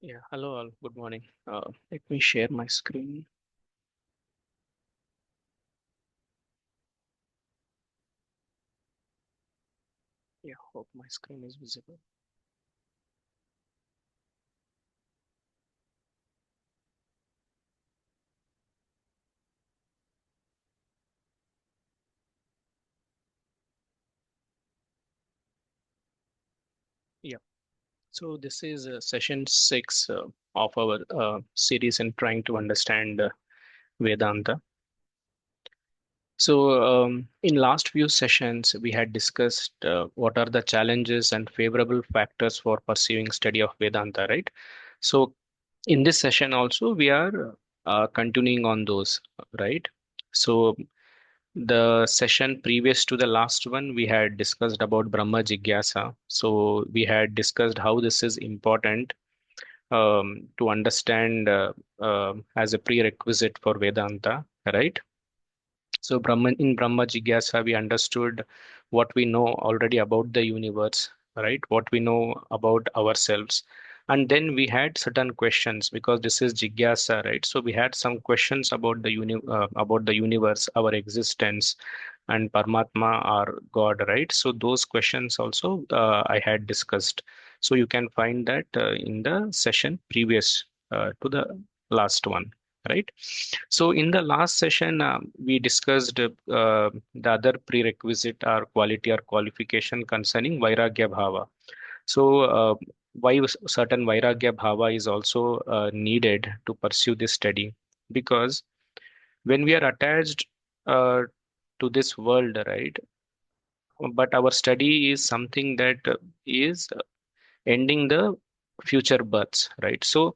Yeah, hello all. Good morning. Let me share my screen. Yeah, hope my screen is visible. Yeah, so this is session six of our series in trying to understand Vedanta. So, in last few sessions, we had discussed what are the challenges and favorable factors for pursuing study of Vedanta, right? So, in this session also, we are continuing on those, right? So, the session previous to the last one, we had discussed about Brahma Jigyasa. So we had discussed how this is important to understand as a prerequisite for Vedanta, right? So in Brahma Jigyasa, we understood what we know already about the universe, right? What we know about ourselves. And then we had certain questions because this is Jigyasa, right? So we had some questions about about the universe, our existence, and Paramatma or God, right? So those questions also I had discussed. So you can find that in the session previous to the last one, right? So in the last session, we discussed the other prerequisite or quality or qualification concerning Vairagya Bhava. So why certain Vairagya Bhava is also needed to pursue this study? Because when we are attached uh, to this world, right? But our study is something that is ending the future births, right? So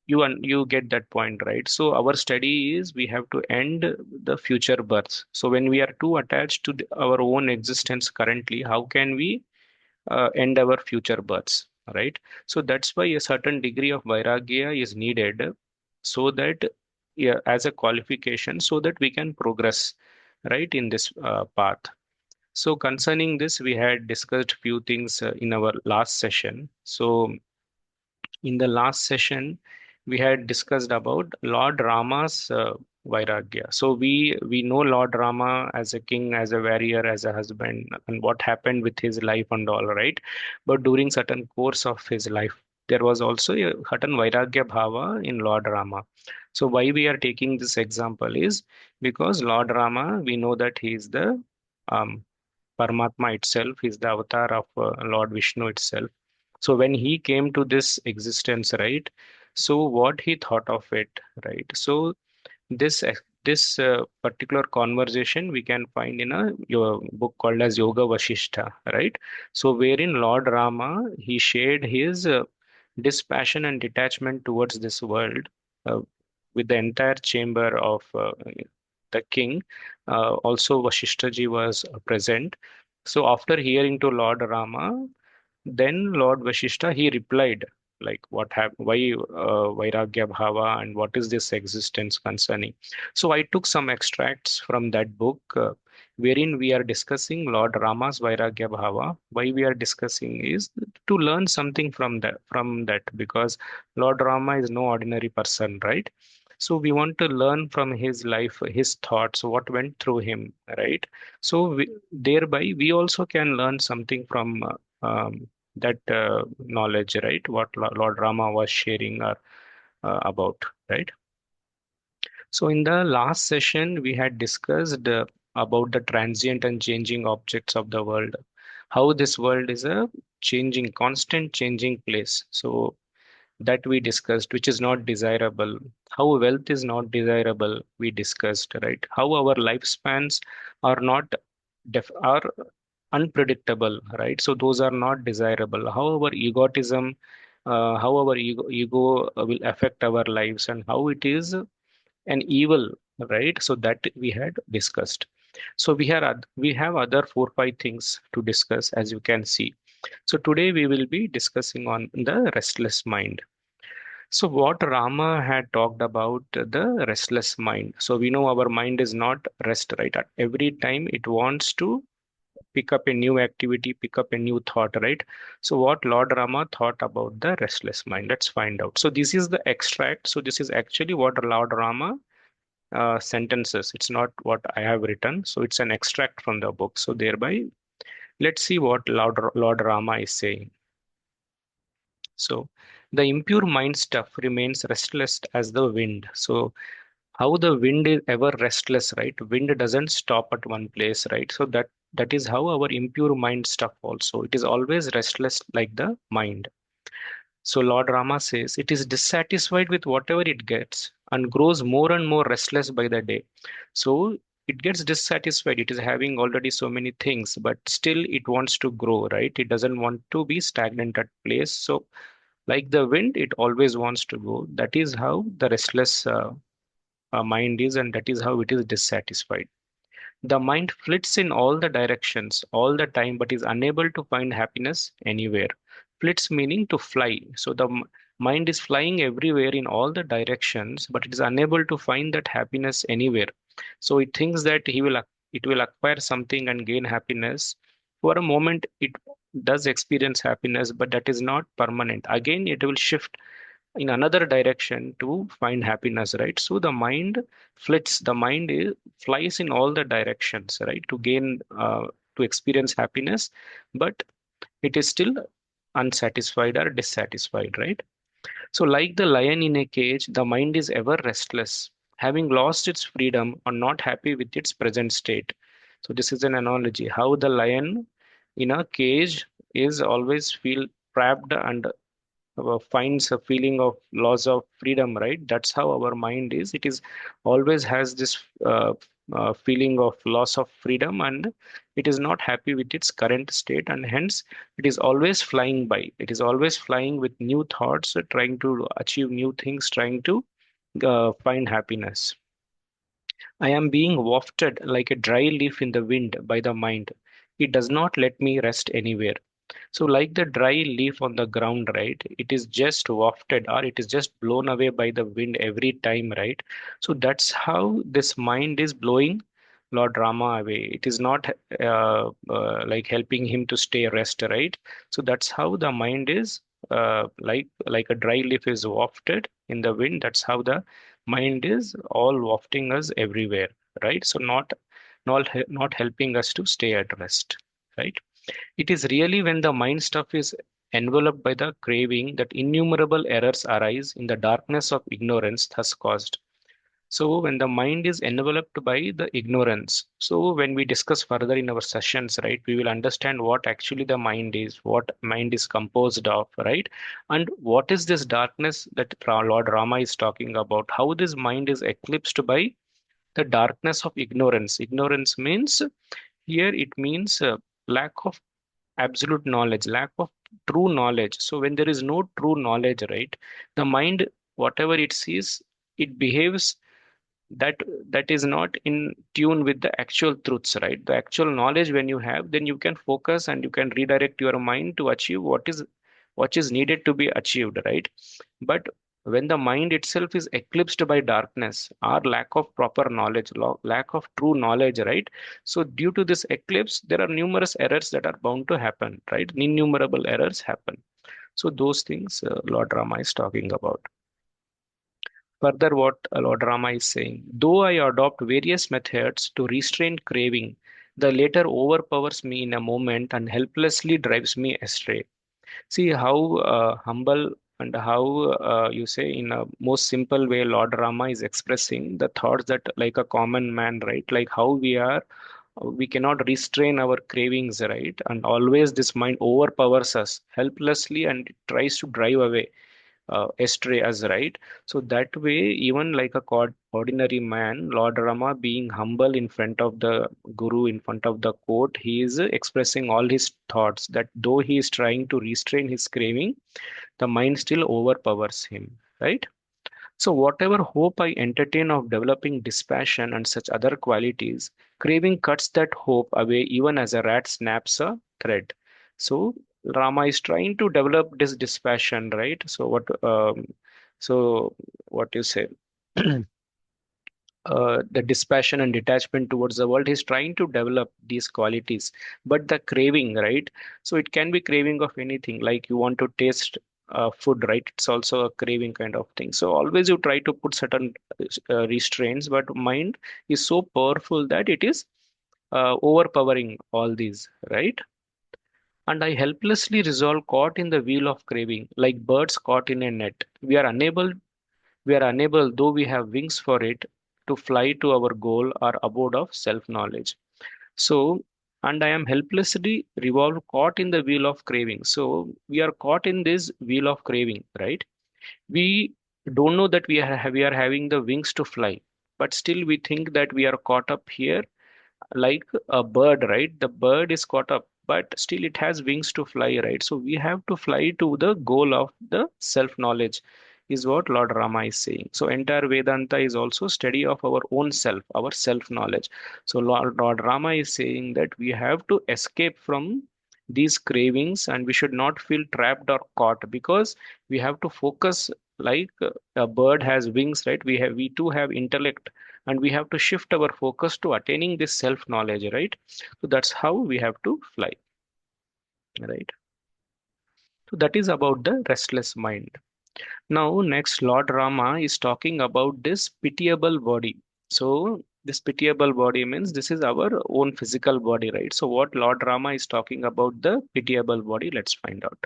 you get that point, right? So our study is we have to end the future births. So when we are too attached to our own existence currently, how can we end our future births, right? So that's why a certain degree of vairagya is needed, so that, yeah, as a qualification, so that we can progress right in this path. So concerning this, we had discussed few things in our last session. So in the last session, we had discussed about Lord Rama's Vairagya. So we know Lord Rama as a king, as a warrior, as a husband, and what happened with his life and all, right? But during certain course of his life, there was also a certain Vairagya Bhava in Lord Rama. So why we are taking this example is because Lord Rama, we know that he is the um, Paramatma itself, is the avatar of Lord Vishnu itself. So when he came to this existence, right? So what he thought of it, right? So this particular conversation we can find in a your book called as Yoga Vashishta, right? So wherein Lord Rama he shared his dispassion and detachment towards this world uh, with the entire chamber of the king. Also, Vashishta ji was present. So after hearing to Lord Rama, then Lord Vashishta he replied, like why Vairagya Bhava and what is this existence concerning. So I took some extracts from that book, wherein we are discussing Lord Rama's Vairagya Bhava. Why we are discussing is to learn something from that because Lord Rama is no ordinary person, right? So we want to learn from his life, his thoughts, what went through him, right? So thereby we also can learn something from that knowledge, right? What Lord Rama was sharing about, right? So in the last session, we had discussed about the transient and changing objects of the world, how this world is a changing, constant changing place. So that we discussed, which is not desirable. How wealth is not desirable, we discussed, right? How our lifespans are not are unpredictable, right? So those are not desirable. How our egotism, how our ego will affect our lives, and how it is an evil, right? So that we had discussed. So we have other 4 5 things to discuss, as you can see. So today we will be discussing on the restless mind. So what Rama had talked about the restless mind. So we know our mind is not rest, right? At every time it wants to pick up a new activity, pick up a new thought, right? So what Lord Rama thought about the restless mind? Let's find out. So this is the extract. So this is actually what Lord Rama sentences. It's not what I have written. So it's an extract from the book. So thereby, let's see what Lord Rama is saying. So the impure mind stuff remains restless as the wind. So how the wind is ever restless, right? Wind doesn't stop at one place, right? So that is how our impure mind stuff also. It is always restless like the mind. So Lord Rama says it is dissatisfied with whatever it gets and grows more and more restless by the day. So it gets dissatisfied. It is having already so many things, but still it wants to grow, right? It doesn't want to be stagnant at place. So like the wind, it always wants to go. That is how the restless mind is, and that is how it is dissatisfied. The mind flits in all the directions all the time, but is unable to find happiness anywhere. Flits meaning to fly. So the mind is flying everywhere in all the directions, but it is unable to find that happiness anywhere. So it thinks that it will acquire something and gain happiness. For a moment, it does experience happiness, but that is not permanent. Again, it will shift in another direction to find happiness, right? So the mind flits, the mind flies in all the directions, right, to gain to experience happiness, but it is still unsatisfied or dissatisfied, right? So like the lion in a cage, the mind is ever restless, having lost its freedom or not happy with its present state. So this is an analogy how the lion in a cage is always feel trapped and finds a feeling of loss of freedom, right? That's how our mind is. It is always has this feeling of loss of freedom, and it is not happy with its current state, and hence it is always flying by. It is always flying with new thoughts, trying to achieve new things, trying to find happiness. I am being wafted like a dry leaf in the wind by the mind. It does not let me rest anywhere. So, like the dry leaf on the ground, right? It is just wafted or it is just blown away by the wind every time, right? So, that's how this mind is blowing Lord Rama away. It is not like helping him to stay rest, right? So, that's how the mind is like a dry leaf is wafted in the wind. That's how the mind is all wafting us everywhere, right? So, not helping us to stay at rest, right? It is really when the mind stuff is enveloped by the craving that innumerable errors arise in the darkness of ignorance thus caused. So, when the mind is enveloped by the ignorance, so when we discuss further in our sessions, right, we will understand what actually the mind is, what mind is composed of, right, and what is this darkness that Lord Rama is talking about, how this mind is eclipsed by the darkness of ignorance. Ignorance means here it means lack of absolute knowledge, lack of true knowledge. So when there is no true knowledge, right, the mind, whatever it sees, it behaves that that is not in tune with the actual truths, right? The actual knowledge when you have, then you can focus and you can redirect your mind to achieve what is needed to be achieved, right? But when the mind itself is eclipsed by darkness or lack of proper knowledge, lack of true knowledge, right? So due to this eclipse, there are numerous errors that are bound to happen, right? Innumerable errors happen. So those things Lord Rama is talking about. Further, what Lord Rama is saying, though I adopt various methods to restrain craving, the latter overpowers me in a moment and helplessly drives me astray. See how humble and how you say in a most simple way Lord Rama is expressing the thoughts that like a common man, right? Like how we cannot restrain our cravings, right? And always this mind overpowers us helplessly and it tries to drive away astray as, right? So that way, even like a ordinary man, Lord Rama being humble in front of the Guru, in front of the court, he is expressing all his thoughts that though he is trying to restrain his craving, the mind still overpowers him, right? So, whatever hope I entertain of developing dispassion and such other qualities, craving cuts that hope away even as a rat snaps a thread. So, Rama is trying to develop this dispassion, right? So, what you say? the dispassion and detachment towards the world. He's trying to develop these qualities, but the craving, right? So it can be craving of anything, like you want to taste food, right? It's also a craving kind of thing. So always you try to put certain restraints, but mind is so powerful that it is overpowering all these, right? And I helplessly resolve caught in the wheel of craving, like birds caught in a net. We are unable, though we have wings for it, to fly to our goal or abode of self knowledge. So, and I am helplessly revolved, caught in the wheel of craving. So, we are caught in this wheel of craving, right? We don't know that we are having the wings to fly, but still we think that we are caught up here like a bird, right? The bird is caught up, but still it has wings to fly, right? So we have to fly to the goal of the self knowledge, is what Lord Rama is saying. So entire Vedanta is also study of our own self, our self knowledge. So Lord Rama is saying that we have to escape from these cravings and we should not feel trapped or caught, because we have to focus like a bird has wings, right? We too have intellect, and we have to shift our focus to attaining this self knowledge, right? So that's how we have to fly, right? So that is about the restless mind. Now next, Lord Rama is talking about this pitiable body. So this pitiable body means this is our own physical body, right? So what Lord Rama is talking about the pitiable body, let's find out.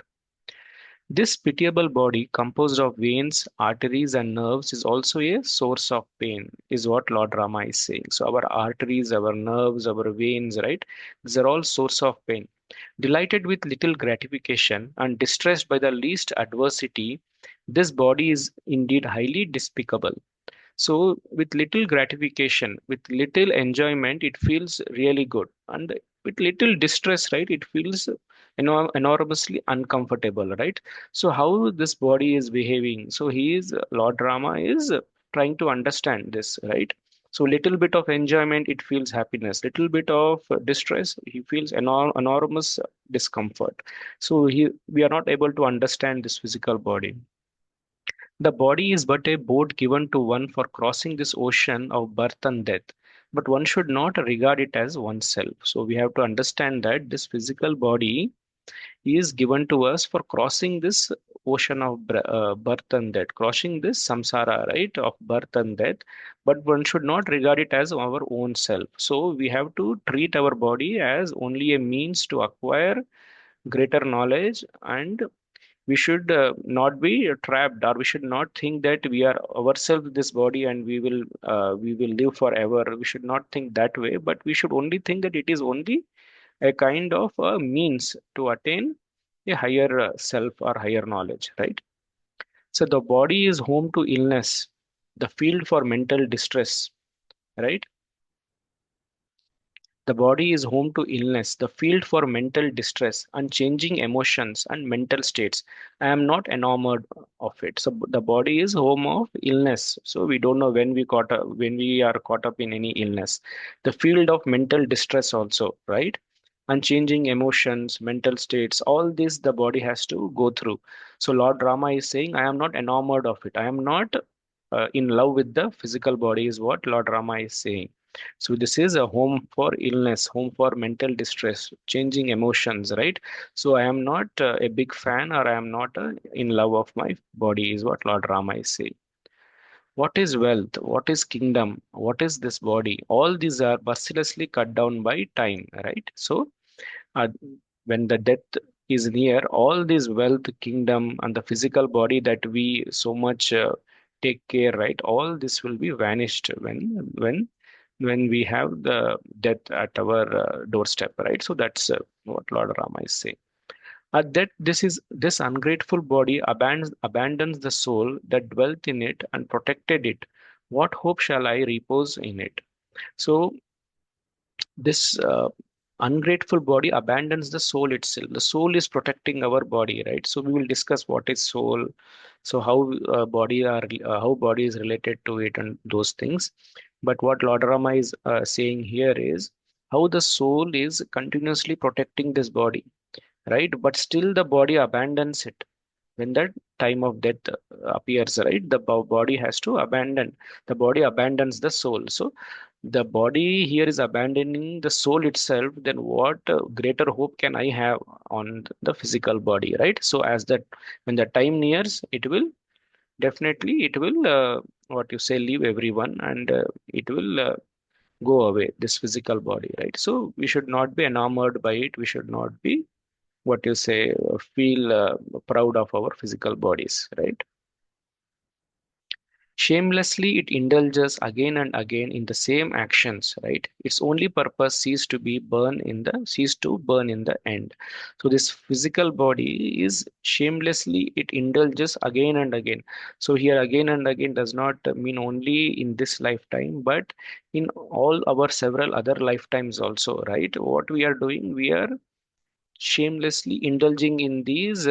This pitiable body, composed of veins, arteries, and nerves, is also a source of pain, is what Lord Rama is saying. So, our arteries, our nerves, our veins, right? These are all source of pain. Delighted with little gratification and distressed by the least adversity, this body is indeed highly despicable. So, with little gratification, with little enjoyment, it feels really good. And with little distress, right, it feels enormously uncomfortable, right? So, how this body is behaving? So, Lord Rama is trying to understand this, right? So, little bit of enjoyment, it feels happiness. Little bit of distress, he feels enormous discomfort. So, we are not able to understand this physical body. The body is but a boat given to one for crossing this ocean of birth and death, but one should not regard it as oneself. So we have to understand that this physical body is given to us for crossing this ocean of birth and death, crossing this samsara, right, of birth and death, but one should not regard it as our own self. So we have to treat our body as only a means to acquire greater knowledge, and we should not be trapped, or we should not think that we are ourselves this body and we will live forever. We should not think that way, but we should only think that it is only a kind of a means to attain a higher self or higher knowledge, right? So the body is home to illness, the field for mental distress, right? The body is home to illness, the field for mental distress, and changing emotions and mental states. I am not enamored of it. So the body is home of illness. So we don't know when we are caught up in any illness. The field of mental distress also, right? And changing emotions, mental states, all this the body has to go through. So Lord Rama is saying, I am not enamored of it. I am not in love with the physical body, is what Lord Rama is saying. So this is a home for illness, home for mental distress, changing emotions, right? So I am not a big fan, or I am not in love of my body, is what Lord Rama is saying. What is wealth? What is kingdom? What is this body? All these are mercilessly cut down by time, right? So uh, when the death is near, all this wealth, kingdom, and the physical body that we so much take care, right? All this will be vanished when we have the death at our doorstep, right? So that's what Lord Rama is saying. That this ungrateful body abandons the soul that dwelt in it and protected it. What hope shall I repose in it? So this ungrateful body abandons the soul itself. The soul is protecting our body, right? So we will discuss what is soul, so how body is related to it and those things. But what Lord Rama is saying here is how the soul is continuously protecting this body, right? But still the body abandons it. when that time of death appears, right, the body has to abandon, the body abandons the soul. So the body here is abandoning the soul itself, then what greater hope can I have on the physical body, right? So as that, when the time nears, it will definitely, it will what you say, leave everyone, and it will go away, this physical body, right? So we should not be enamored by it, we should not be, what you say, feel proud of our physical bodies, right? Shamelessly, it indulges again and again in the same actions, right? Its only purpose cease to burn in the end. So this physical body is shamelessly, it indulges again and again. So here again and again does not mean only in this lifetime, but in all our several other lifetimes also, right? What we are doing, we are shamelessly indulging in these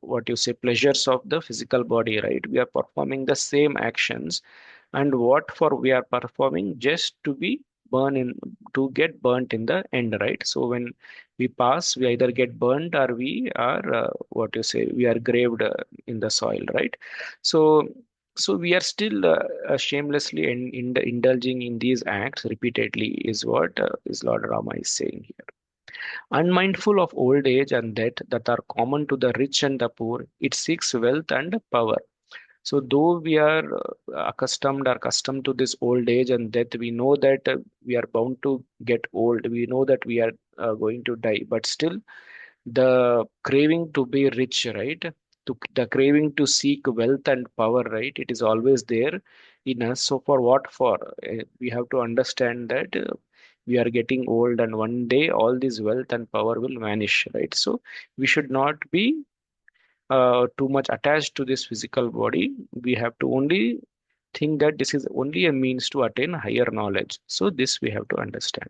what you say, pleasures of the physical body, right? We are performing the same actions, and what for we are performing, just to be burn in, to get burnt in the end, right? So when we pass, we either get burnt or we are what you say, we are graved in the soil, right? So we are still shamelessly indulging in these acts repeatedly, is what is Lord Rama is saying here. Unmindful of old age and death that are common to the rich and the poor, it seeks wealth and power. So, though we are accustomed to this old age and death, we know that we are bound to get old. We know that we are going to die, but still, the craving to be rich, right? The craving to seek wealth and power, right? It is always there in us. So, for what for? We have to understand that we are getting old, and one day all this wealth and power will vanish, right? So, we should not be too much attached to this physical body. We have to only think that this is only a means to attain higher knowledge. So, this we have to understand.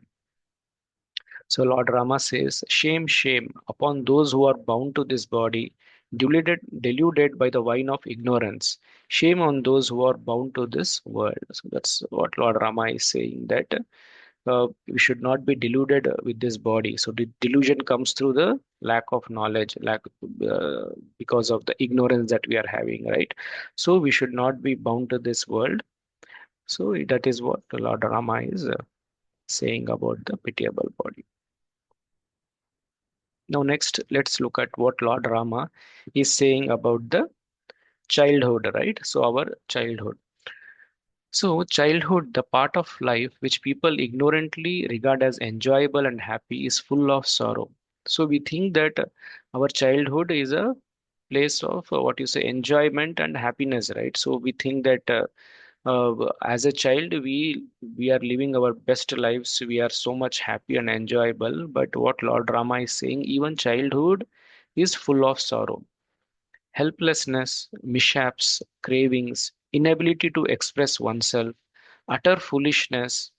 So Lord Rama says, shame, shame upon those who are bound to this body, deluded by the wine of ignorance. Shame on those who are bound to this world. So that's what Lord Rama is saying, that we should not be deluded with this body. So the delusion comes through the lack of knowledge, because of the ignorance that we are having, right? So we should not be bound to this world. So that is what Lord Rama is saying about the pitiable body. Now, next, let's look at what Lord Rama is saying about the childhood, right? So, our childhood. So, childhood, the part of life which people ignorantly regard as enjoyable and happy, is full of sorrow. So, we think that our childhood is a place of what you say, enjoyment and happiness, right? So, we think that as a child, we are living our best lives. We are so much happy and enjoyable. But what Lord Rama is saying, even childhood is full of sorrow, helplessness, mishaps, cravings, inability to express oneself, utter foolishness,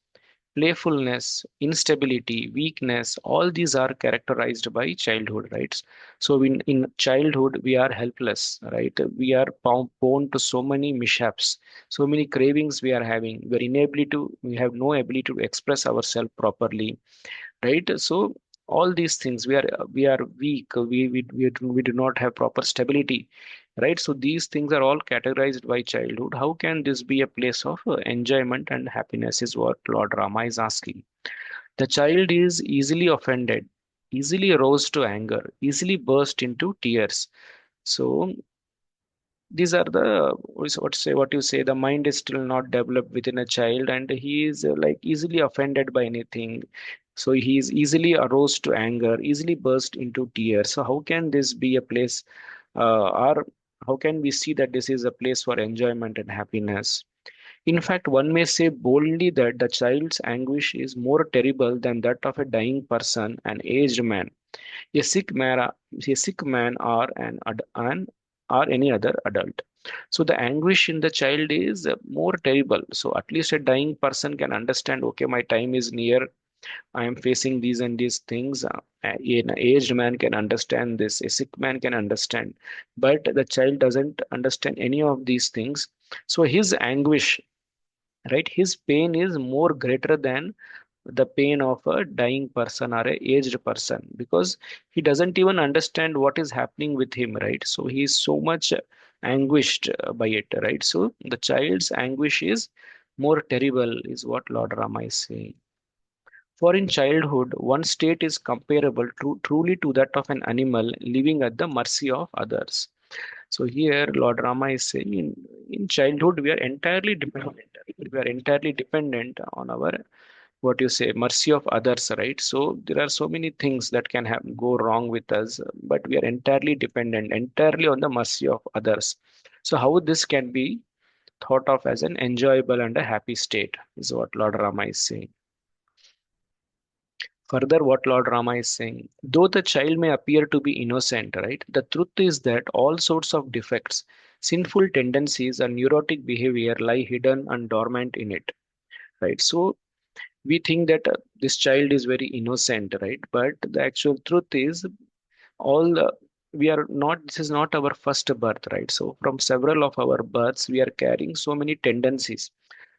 playfulness, instability, weakness, all these are characterized by childhood, right? So in childhood, we are helpless, right? We are prone to so many mishaps, so many cravings we are having. We have no ability to express ourselves properly, right? So all these things, we are weak, we do not have proper stability, right? So these things are all categorized by childhood. How can this be a place of enjoyment and happiness, is what Lord Rama is asking. The child is easily offended, easily aroused to anger, easily burst into tears. So these are the, what you say, the mind is still not developed within a child, and he is like easily offended by anything. So he is easily aroused to anger, easily burst into tears. So how can this be a place, or how can we see that this is a place for enjoyment and happiness? In fact, one may say boldly that the child's anguish is more terrible than that of a dying person, an aged man, a sick man, or or any other adult. So the anguish in the child is more terrible. So at least a dying person can understand, okay, my time is near, I am facing these and these things. An aged man can understand this, a sick man can understand, but the child doesn't understand any of these things. So his anguish, right, his pain is more greater than the pain of a dying person or a aged person, because he doesn't even understand what is happening with him, right? So he is so much anguished by it, right? So the child's anguish is more terrible, is what Lord Rama is saying. For in childhood, one state is comparable truly to that of an animal living at the mercy of others. So here, Lord Rama is saying, in childhood, we are entirely dependent. We are entirely dependent on our, what you say, mercy of others, right? So there are so many things that can go wrong with us, but we are entirely dependent, entirely on the mercy of others. So how this can be thought of as an enjoyable and a happy state is what Lord Rama is saying. Further, what Lord Rama is saying, though the child may appear to be innocent, right? The truth is that all sorts of defects, sinful tendencies, and neurotic behavior lie hidden and dormant in it, right? So we think that this child is very innocent, right? But the actual truth is, all we are not. This is not our first birth, right? So from several of our births, we are carrying so many tendencies.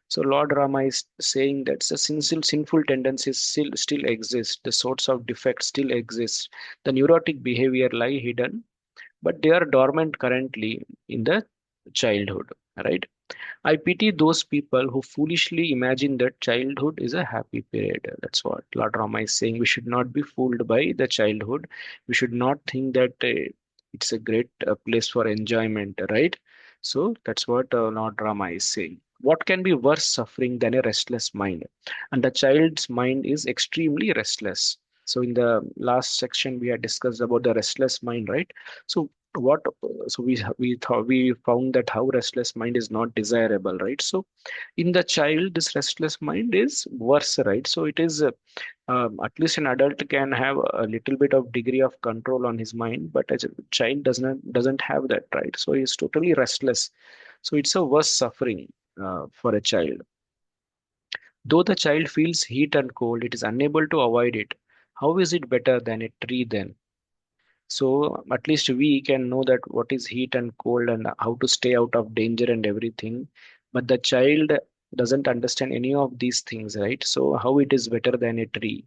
So Lord Rama is saying that the sinful tendencies still exist, the sorts of defects still exist, the neurotic behavior lie hidden, but they are dormant currently in the childhood, right? I pity those people who foolishly imagine that childhood is a happy period. That's what Lord Rama is saying. We should not be fooled by the childhood. We should not think that it's a great place for enjoyment, right? So that's what Lord Rama is saying. What can be worse suffering than a restless mind? And the child's mind is extremely restless. So in the last section, we had discussed about the restless mind, right? So what so we found that how restless mind is not desirable, right? So in the child, this restless mind is worse, right? So it is at least an adult can have a little bit of degree of control on his mind, but as a child doesn't have that, right? So he's totally restless. So it's a worse suffering for a child. Though the child feels heat and cold, it is unable to avoid it. How is it better than a tree then? So at least we can know that what is heat and cold and how to stay out of danger and everything. But the child doesn't understand any of these things, right? So how it is better than a tree,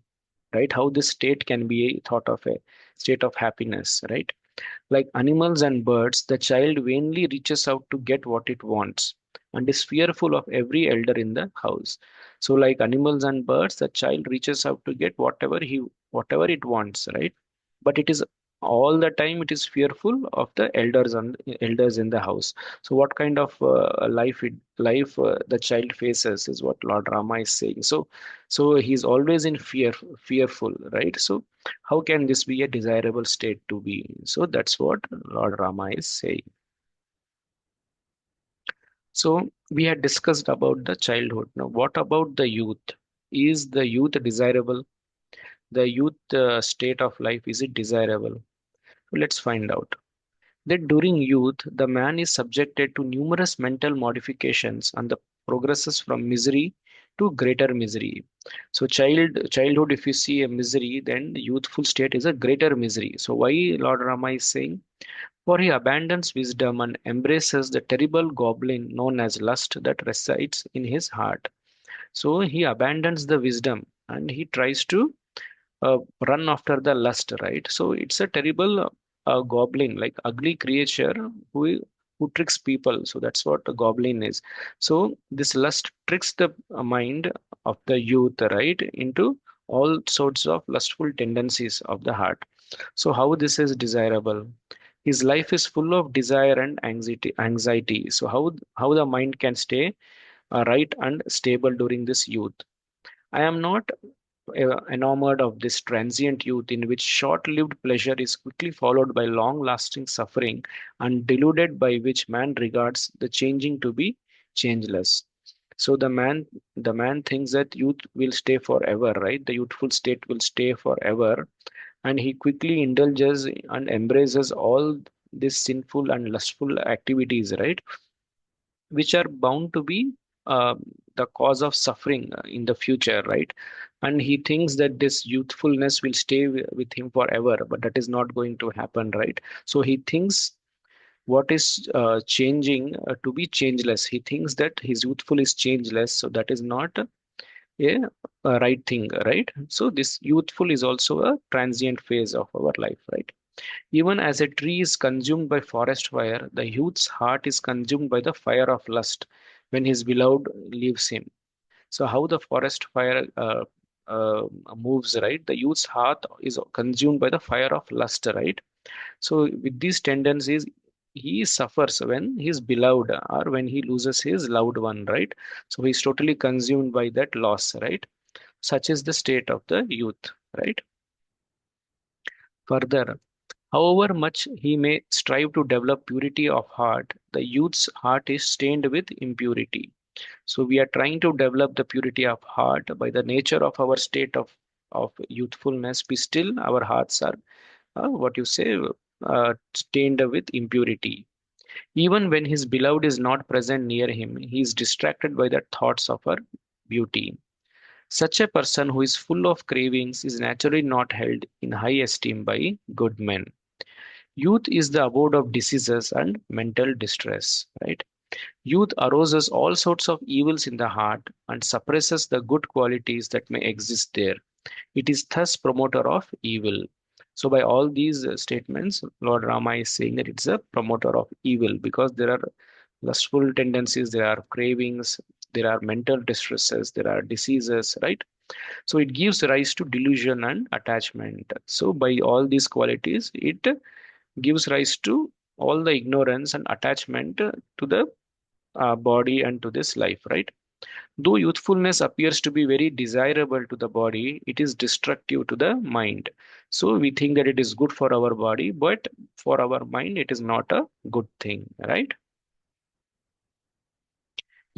right? How this state can be thought of a state of happiness, right? Like animals and birds, the child vainly reaches out to get what it wants and is fearful of every elder in the house. So, like animals and birds, the child reaches out to get whatever it wants, right? But it is all the time it is fearful of the elders in the house. So, what kind of life the child faces is what Lord Rama is saying. So he's always in fearful, right? So how can this be a desirable state to be? So that's what Lord Rama is saying. So we had discussed about the childhood. Now, what about the youth? Is the youth desirable? The youth state of life, is it desirable? Let's find out. That during youth, the man is subjected to numerous mental modifications and the progresses from misery to greater misery. So childhood, if you see a misery, then the youthful state is a greater misery. So why Lord Rama is saying? For he abandons wisdom and embraces the terrible goblin known as lust that resides in his heart. So he abandons the wisdom and he tries to run after the lust, right? So it's a terrible goblin, like ugly creature who tricks people. So that's what a goblin is. So this lust tricks the mind of the youth, right, into all sorts of lustful tendencies of the heart. So how this is desirable? His life is full of desire and anxiety. So how the mind can stay right and stable during this youth? I am not enamored of this transient youth in which short lived pleasure is quickly followed by long lasting suffering and deluded by which man regards the changing to be changeless. So the man thinks that youth will stay forever, right? The youthful state will stay forever, and he quickly indulges and embraces all these sinful and lustful activities, right? Which are bound to be uh, the cause of suffering in the future, right? And he thinks that this youthfulness will stay with him forever, but that is not going to happen, right? So he thinks what is changing to be changeless. He thinks that his youthful is changeless, so that is not a, a right thing, right? So this youthful is also a transient phase of our life, right? Even as a tree is consumed by forest fire, the youth's heart is consumed by the fire of lust when his beloved leaves him. So how the forest fire uh, moves, right? The youth's heart is consumed by the fire of lust, right? So with these tendencies, he suffers when his beloved or when he loses his loved one, right? So he's totally consumed by that loss, right? Such is the state of the youth, right? Further, however much he may strive to develop purity of heart, the youth's heart is stained with impurity. So we are trying to develop the purity of heart by the nature of our state of youthfulness. We still, our hearts are, what you say, stained with impurity. Even when his beloved is not present near him, he is distracted by the thoughts of her beauty. Such a person who is full of cravings is naturally not held in high esteem by good men. Youth is the abode of diseases and mental distress, right? Youth arouses all sorts of evils in the heart and suppresses the good qualities that may exist there. It is thus promoter of evil. So by all these statements, Lord Rama is saying that it's a promoter of evil because there are lustful tendencies, there are cravings, there are mental distresses, there are diseases, right? So it gives rise to delusion and attachment. So by all these qualities, it gives rise to all the ignorance and attachment to the body and to this life, right? Though youthfulness appears to be very desirable to the body, it is destructive to the mind. So we think that it is good for our body, but for our mind, it is not a good thing, right?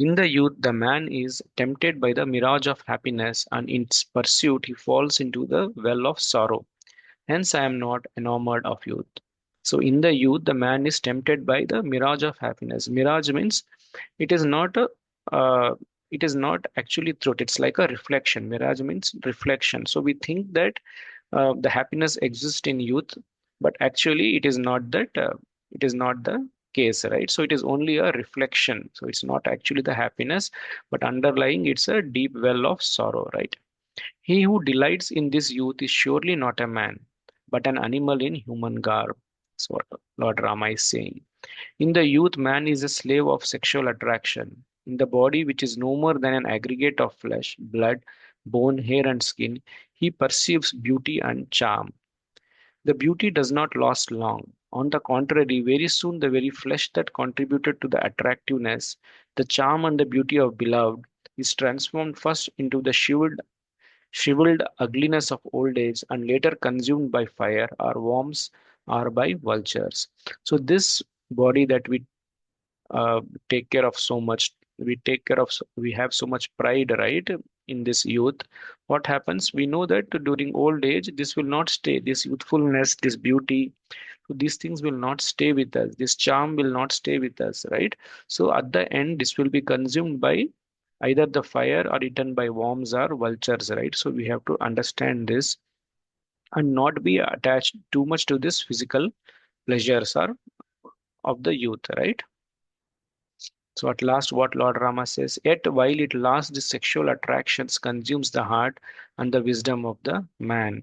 In the youth, the man is tempted by the mirage of happiness, and in its pursuit, he falls into the well of sorrow. Hence, I am not enamored of youth. So, in the youth, the man is tempted by the mirage of happiness. Mirage means it is not a it is not actually truth. It's like a reflection. Mirage means reflection. So we think that the happiness exists in youth, but actually it is not that. It is not the case, right? So it is only a reflection. So it's not actually the happiness, but underlying it's a deep well of sorrow, right? He who delights in this youth is surely not a man, but an animal in human garb. That's what Lord Rama is saying. In the youth, man is a slave of sexual attraction. In the body, which is no more than an aggregate of flesh, blood, bone, hair, and skin, he perceives beauty and charm. The beauty does not last long. On the contrary, very soon the very flesh that contributed to the attractiveness, the charm and the beauty of beloved, is transformed first into the shriveled ugliness of old age and later consumed by fire or worms or by vultures. So this body that we uh, take care of so much, we have so much pride, right? In this youth, what happens, we know that during old age this will not stay, this youthfulness, this beauty, so these things will not stay with us, this charm will not stay with us, right? So at the end this will be consumed by either the fire or eaten by worms or vultures, right? So we have to understand this and not be attached too much to this physical pleasures or of the youth, right? So at last, what Lord Rama says, yet while it lasts, the sexual attractions consumes the heart and the wisdom of the man.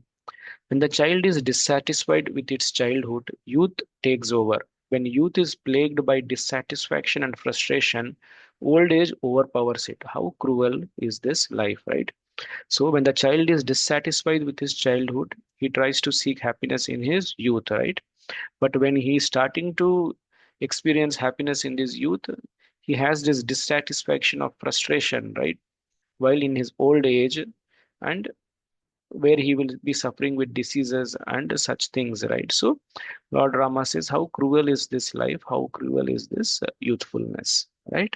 When the child is dissatisfied with its childhood, youth takes over. When youth is plagued by dissatisfaction and frustration, old age overpowers it. How cruel is this life, right? So when the child is dissatisfied with his childhood, he tries to seek happiness in his youth, right? But when he is starting to experience happiness in his youth, he has this dissatisfaction of frustration, right? While in his old age, and where he will be suffering with diseases and such things, right? So Lord Rama says, how cruel is this life? How cruel is this youthfulness, right?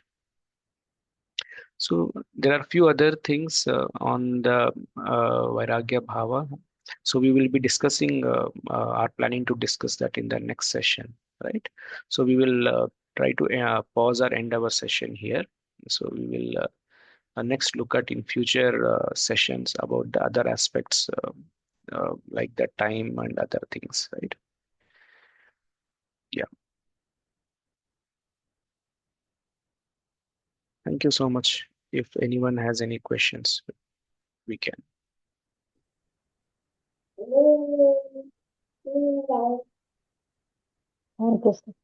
So there are few other things on the Vairagya Bhava. So we will be discussing, are planning to discuss that in the next session, right? So we will try to pause or end our session here. So we will next look at in future sessions about the other aspects like the time and other things, right? Yeah. Thank you so much. If anyone has any questions. we can. Thank you, sir.